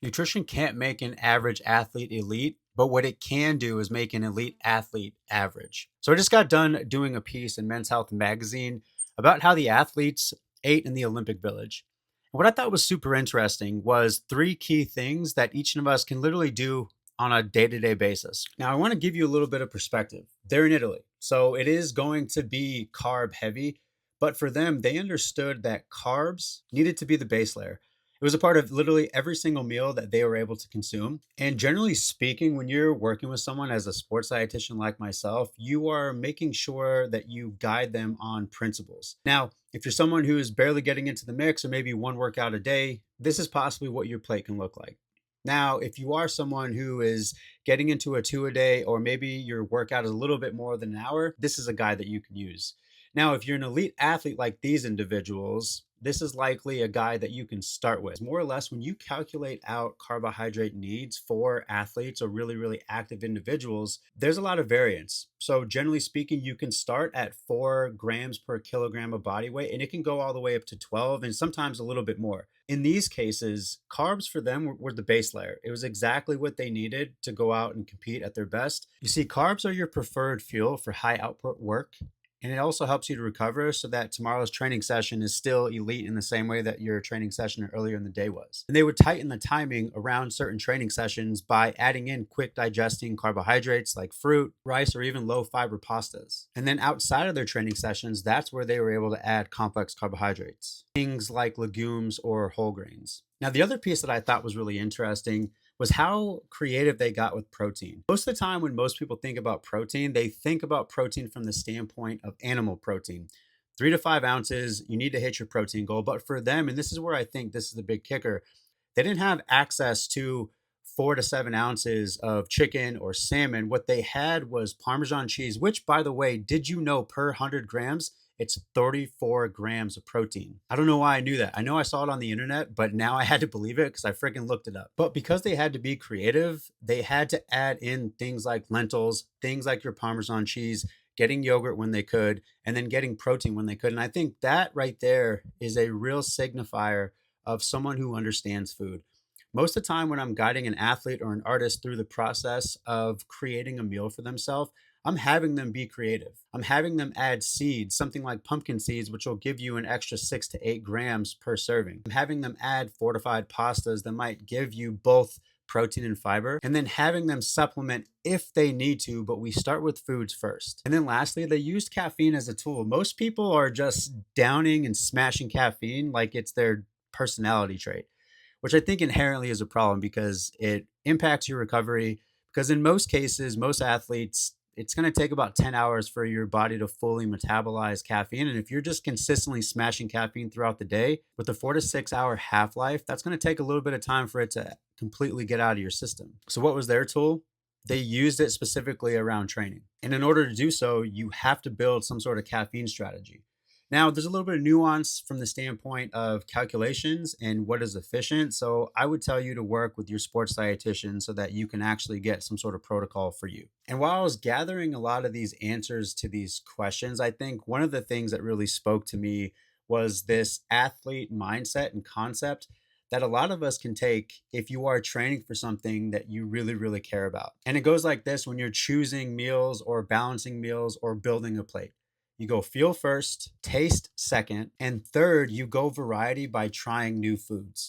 Nutrition can't make an average athlete elite, but what it can do is make an elite athlete average. So I just got done doing a piece in Men's Health magazine about how the athletes ate in the Olympic Village. And what I thought was super interesting was three key things that each of us can literally do on a day to day basis. Now, I want to give you a little bit of perspective. They're in Italy, so it is going to be carb heavy, but for them, they understood that carbs needed to be the base layer. It was a part of literally every single meal that they were able to consume. And generally speaking, when you're working with someone as a sports dietitian like myself, you are making sure that you guide them on principles. Now, if you're someone who is barely getting into the mix or maybe one workout a day, this is possibly what your plate can look like. Now, if you are someone who is getting into a two a day, or maybe your workout is a little bit more than an hour, this is a guide that you can use. Now, if you're an elite athlete like these individuals, this is likely a guide that you can start with. More or less, when you calculate out carbohydrate needs for athletes or really, really active individuals, there's a lot of variance. So, generally speaking, you can start at 4 grams per kilogram of body weight, and it can go all the way up to 12 and sometimes a little bit more. In these cases, carbs for them were the base layer. It was exactly what they needed to go out and compete at their best. You see, carbs are your preferred fuel for high output work, and it also helps you to recover so that tomorrow's training session is still elite in the same way that your training session earlier in the day was. And they would tighten the timing around certain training sessions by adding in quick digesting carbohydrates like fruit, rice, or even low fiber pastas. And then outside of their training sessions, that's where they were able to add complex carbohydrates, things like legumes or whole grains. Now, the other piece that I thought was really interesting was how creative they got with protein. Most of the time, when most people think about protein, they think about protein from the standpoint of animal protein. 3 to 5 ounces, you need to hit your protein goal. But for them, and this is where I think this is the big kicker, they didn't have access to 4 to 7 ounces of chicken or salmon. What they had was Parmesan cheese, which, by the way, did you know per 100 grams, it's 34 grams of protein. I don't know why I knew that. I know I saw it on the internet, but now I had to believe it because I freaking looked it up. But because they had to be creative, they had to add in things like lentils, things like your Parmesan cheese, getting yogurt when they could, and then getting protein when they could. And I think that right there is a real signifier of someone who understands food. Most of the time, when I'm guiding an athlete or an artist through the process of creating a meal for themselves, I'm having them be creative. I'm having them add seeds, something like pumpkin seeds, which will give you an extra 6 to 8 grams per serving. I'm having them add fortified pastas that might give you both protein and fiber, and then having them supplement if they need to, but we start with foods first. And then lastly, they used caffeine as a tool. Most people are just downing and smashing caffeine like it's their personality trait, which I think inherently is a problem because it impacts your recovery. Because in most cases, most athletes, it's going to take about 10 hours for your body to fully metabolize caffeine. And if you're just consistently smashing caffeine throughout the day with a 4 to 6 hour half life, that's going to take a little bit of time for it to completely get out of your system. So, what was their tool? They used it specifically around training. And in order to do so, you have to build some sort of caffeine strategy. Now, there's a little bit of nuance from the standpoint of calculations and what is efficient. So, I would tell you to work with your sports dietitian so that you can actually get some sort of protocol for you. And while I was gathering a lot of these answers to these questions, I think one of the things that really spoke to me was this athlete mindset and concept that a lot of us can take if you are training for something that you really, really care about. And it goes like this: when you're choosing meals or balancing meals or building a plate. You go feel first, taste second, and third, you go variety by trying new foods.